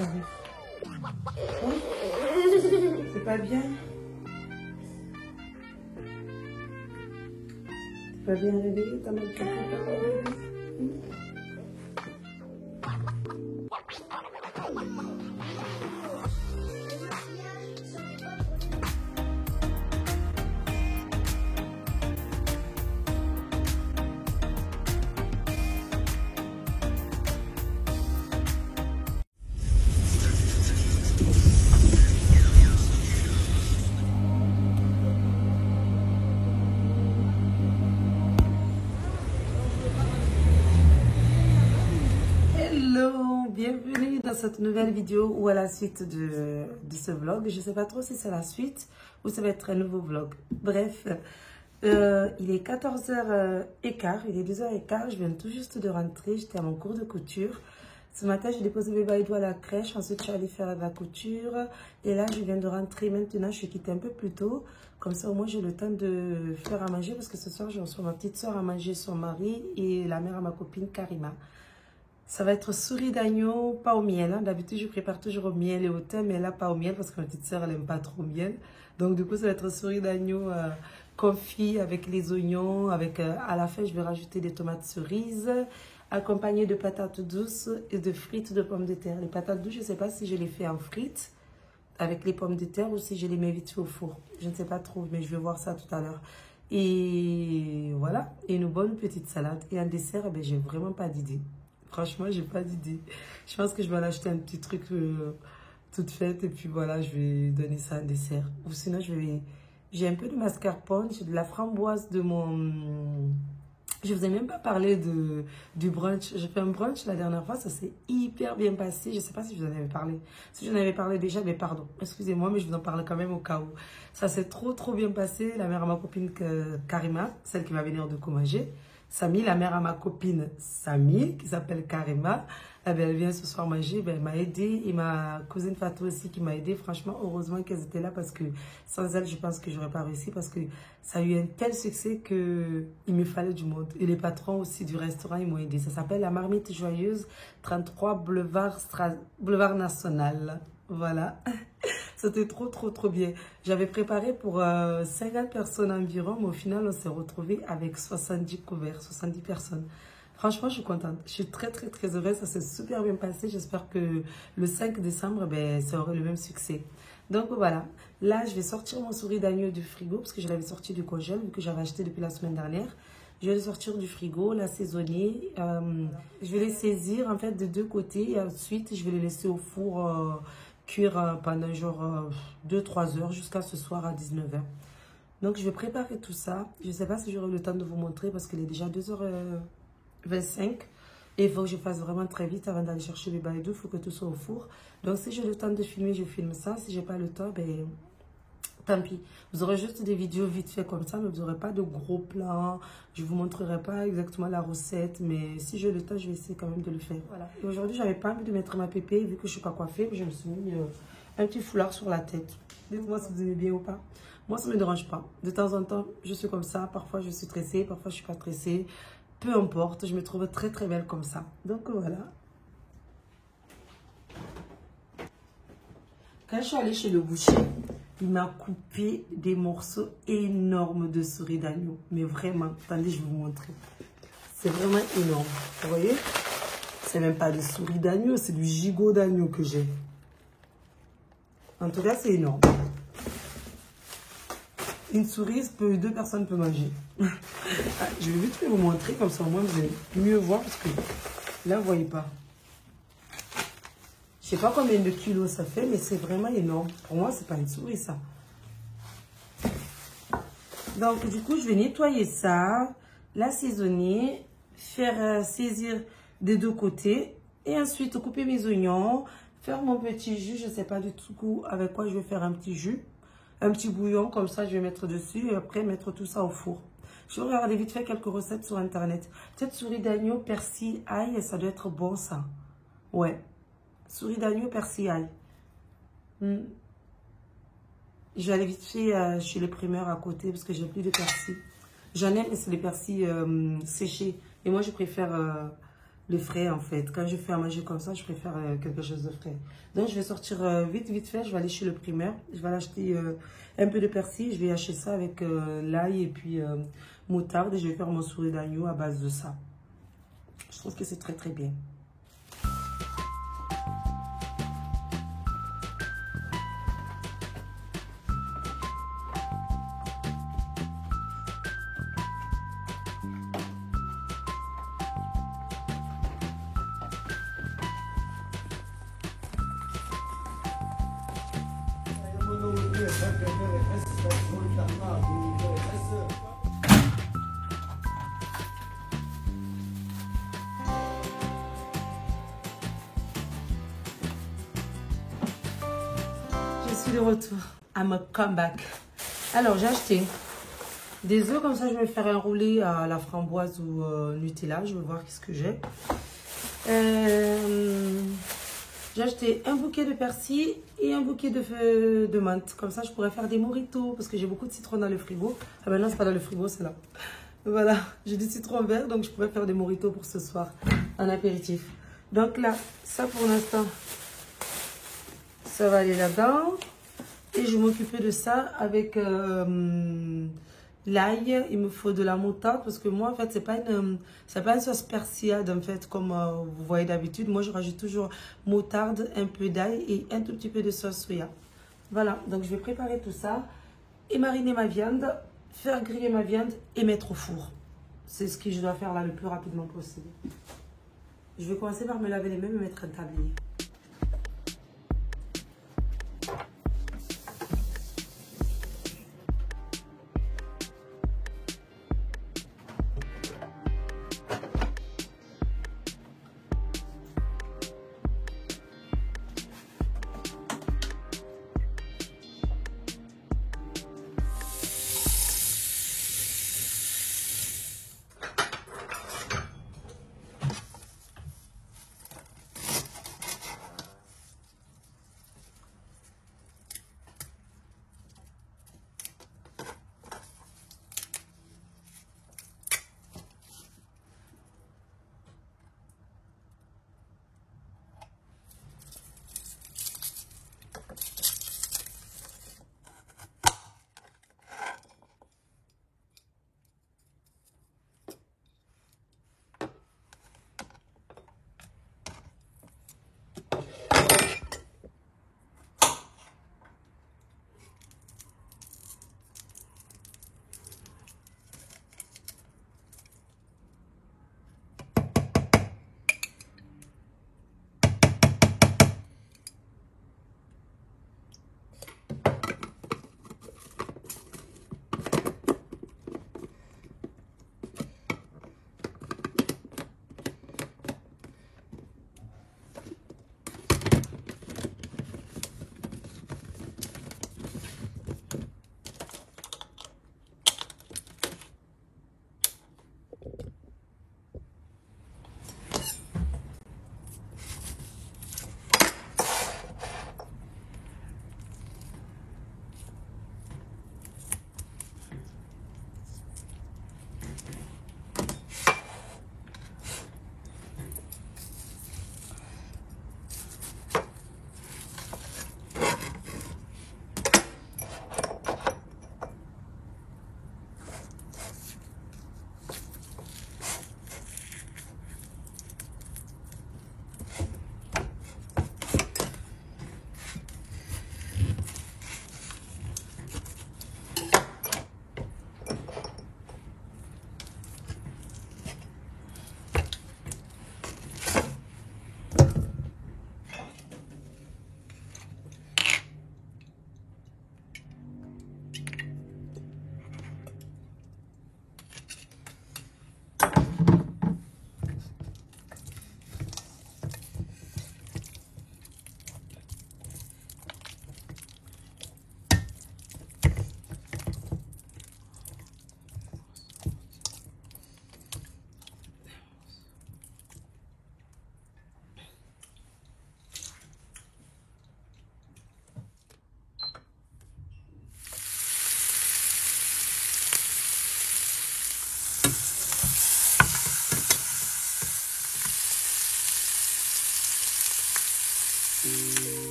Oui. C'est pas bien. Tu vas bien réveiller, t'as mal quelque part. Hello, bienvenue dans cette nouvelle vidéo ou à la suite de ce vlog. Je ne sais pas trop si c'est la suite ou ça va être un nouveau vlog. Bref, il est 14h15, il est 2h15, je viens tout juste de rentrer, j'étais à mon cours de couture. Ce matin, j'ai déposé bébé Aïdou à la crèche, ensuite je suis allée faire de la couture. Et là, je viens de rentrer maintenant, je suis quittée un peu plus tôt. Comme ça, au moins, j'ai le temps de faire à manger parce que ce soir, je reçois ma petite soeur à manger, son mari et la mère à ma copine Karima. Ça va être souris d'agneau, pas au miel. Hein. D'habitude, je prépare toujours au miel et au thym, mais là, pas au miel parce que ma petite soeur, elle n'aime pas trop le miel. Donc, du coup, ça va être souris d'agneau confit avec les oignons. Avec, à la fin, je vais rajouter des tomates cerises, accompagnées de patates douces et de frites de pommes de terre. Les patates douces, je ne sais pas si je les fais en frites avec les pommes de terre ou si je les mets vite fait au four. Je ne sais pas trop, mais je vais voir ça tout à l'heure. Et voilà, et une bonne petite salade. Et un dessert, eh ben, j'ai vraiment pas d'idée. Franchement, j'ai pas d'idée. Je pense que je vais aller acheter un petit truc toute faite et puis voilà, je vais donner ça un dessert. Ou sinon, j'ai un peu de mascarpone, j'ai de la framboise de mon... Je vous ai même pas parlé du brunch. J'ai fait un brunch la dernière fois, ça s'est hyper bien passé. Je sais pas si je vous en avais parlé. Si j'en avais parlé déjà, mais pardon, excusez-moi, mais je vous en parle quand même au cas où. Ça s'est trop bien passé. La mère à ma copine Karima, celle qui va venir de Comanger. Samy, la mère à ma copine Samy, qui s'appelle Karima, eh bien, elle vient ce soir manger, ben, elle m'a aidé, et ma cousine Fatou aussi qui m'a aidé. Franchement, heureusement qu'elles étaient là parce que sans elles, je pense que j'aurais pas réussi parce que ça a eu un tel succès que il me fallait du monde. Et les patrons aussi du restaurant, ils m'ont aidé. Ça s'appelle La Marmite Joyeuse, 33 Boulevard National. Voilà. C'était trop bien. J'avais préparé pour 50 personnes environ, mais au final, on s'est retrouvés avec 70 couverts, 70 personnes. Franchement, je suis contente. Je suis très heureuse. Ça s'est super bien passé. J'espère que le 5 décembre, ben, ça aurait le même succès. Donc voilà. Là, je vais sortir mon souris d'agneau du frigo parce que je l'avais sorti du congèle, vu que j'avais acheté depuis la semaine dernière. Je vais le sortir du frigo, l'assaisonner. Je vais les saisir en fait de deux côtés et ensuite, je vais les laisser au four cuire pendant genre 2-3 heures jusqu'à ce soir à 19h. Donc, je vais préparer tout ça. Je ne sais pas si j'aurai le temps de vous montrer parce qu'il est déjà 2h25. Et il faut que je fasse vraiment très vite avant d'aller chercher les baïdous. Il faut que tout soit au four. Donc, si j'ai le temps de filmer, je filme ça. Si je n'ai pas le temps, ben, tant pis. Vous aurez juste des vidéos vite fait comme ça, mais vous n'aurez pas de gros plans. Je ne vous montrerai pas exactement la recette, mais si j'ai le temps, je vais essayer quand même de le faire. Voilà. Et aujourd'hui, je n'avais pas envie de mettre ma pépé, vu que je ne suis pas coiffée, je me suis mis un petit foulard sur la tête. Dites-moi si vous aimez bien ou pas. Moi, ça ne me dérange pas. De temps en temps, je suis comme ça. Parfois, je suis stressée, parfois, je ne suis pas stressée. Peu importe, je me trouve très belle comme ça. Donc, voilà. Quand je suis allée chez le boucher, il m'a coupé des morceaux énormes de souris d'agneau. Mais vraiment, attendez, je vais vous montrer. C'est vraiment énorme. Vous voyez? C'est même pas des souris d'agneau, c'est du gigot d'agneau que j'ai. En tout cas, c'est énorme. Une souris, deux personnes peuvent manger. Je vais vite fait vous montrer, comme ça au moins vous allez mieux voir, parce que là, vous ne voyez pas. Je ne sais pas combien de kilos ça fait, mais c'est vraiment énorme. Pour moi, c'est pas une souris, ça. Donc, du coup, je vais nettoyer ça, l'assaisonner, faire saisir des deux côtés. Et ensuite, couper mes oignons, faire mon petit jus. Je ne sais pas du tout avec quoi je vais faire un petit jus. Un petit bouillon, comme ça, je vais mettre dessus. Et après, mettre tout ça au four. Je vais regarder vite fait quelques recettes sur Internet. Peut-être souris d'agneau, persil, ail, ça doit être bon, ça. Ouais. Souris d'agneau, persil, ail. Je vais aller vite fait chez le primeur à côté parce que j'ai plus de persil. J'en ai, mais c'est les persils séchés. Et moi, je préfère le frais en fait. Quand je fais à manger comme ça, je préfère quelque chose de frais. Donc je vais sortir vite fait. Je vais aller chez le primeur. Je vais aller acheter un peu de persil. Je vais hacher ça avec l'ail et puis moutarde. Et je vais faire mon souris d'agneau à base de ça. Je trouve que c'est très bien. Je suis de retour à mon comeback. Alors, j'ai acheté des œufs, comme ça je vais faire un roulé à la framboise ou Nutella. Je vais voir qu'est-ce que j'ai. J'ai acheté un bouquet de persil et un bouquet de menthe. Comme ça, je pourrais faire des mojitos parce que j'ai beaucoup de citron dans le frigo. Ah ben non, c'est pas dans le frigo, c'est là. Voilà, j'ai du citron vert, donc je pourrais faire des mojitos pour ce soir en apéritif. Donc là, ça pour l'instant, ça va aller là-dedans. Et je vais m'occuper de ça avec l'ail. Il me faut de la moutarde parce que moi, en fait, c'est pas une sauce persillade, en fait, comme vous voyez d'habitude. Moi, je rajoute toujours moutarde, un peu d'ail et un tout petit peu de sauce soya. Voilà, donc je vais préparer tout ça et mariner ma viande, faire griller ma viande et mettre au four. C'est ce que je dois faire là le plus rapidement possible. Je vais commencer par me laver les mains et me mettre un tablier.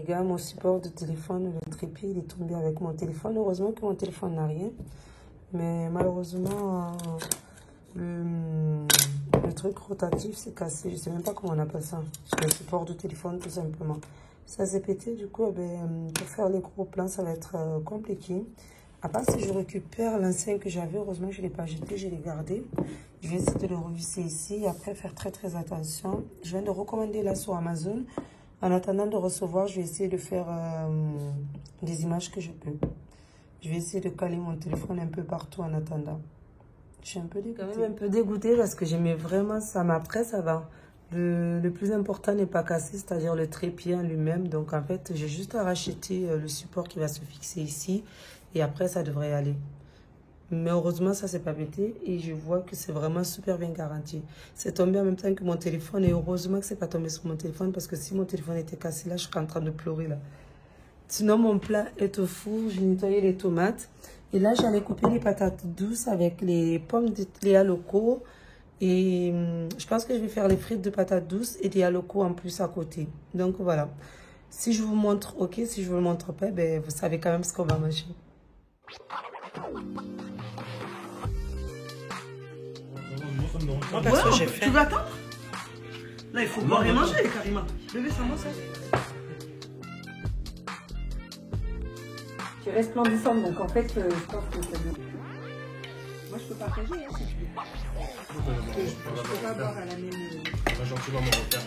gars, mon support de téléphone, le trépied, il est tombé avec mon téléphone. Heureusement que mon téléphone n'a rien. Mais malheureusement, le truc rotatif s'est cassé. Je sais même pas comment on appelle ça. Le support de téléphone, tout simplement. Ça s'est pété, du coup, pour faire les gros plans, ça va être compliqué. À part si je récupère l'ancien que j'avais, heureusement que je ne l'ai pas jeté, je l'ai gardé. Je vais essayer de le revisser ici et après faire très très attention. Je viens de recommander là sur Amazon. En attendant de recevoir, je vais essayer de faire des images que je peux. Je vais essayer de caler mon téléphone un peu partout en attendant. Je suis un peu dégoûtée. Quand même un peu dégoûtée parce que j'aimais vraiment ça. Mais après, ça va. Le plus important n'est pas cassé, c'est-à-dire le trépied en lui-même. Donc en fait, j'ai juste à racheter le support qui va se fixer ici. Et après, ça devrait aller. Mais heureusement, ça s'est pas pété. Et je vois que c'est vraiment super bien garanti. C'est tombé en même temps que mon téléphone. Et heureusement que c'est pas tombé sur mon téléphone. Parce que si mon téléphone était cassé, là, je serais en train de pleurer, là. Sinon, mon plat est au four. J'ai nettoyé les tomates. Et là, j'allais couper les patates douces avec les pommes de Léa Loco. Et je pense que je vais faire les frites de patates douces et des haloco en plus à côté. Donc, voilà. Si je vous montre, ok. Si je vous le montre pas, ben, vous savez quand même ce qu'on va manger. Moi, perso, j'ai fait. Tu veux attendre? Là, il faut boire et manger, Karima. Bébé, c'est moi, ça. Tu es resplendissante, donc en fait, je pense que ça veut. Moi, je peux partager, hein, si tu veux. Je peux pas boire à la même. On va gentiment me refaire.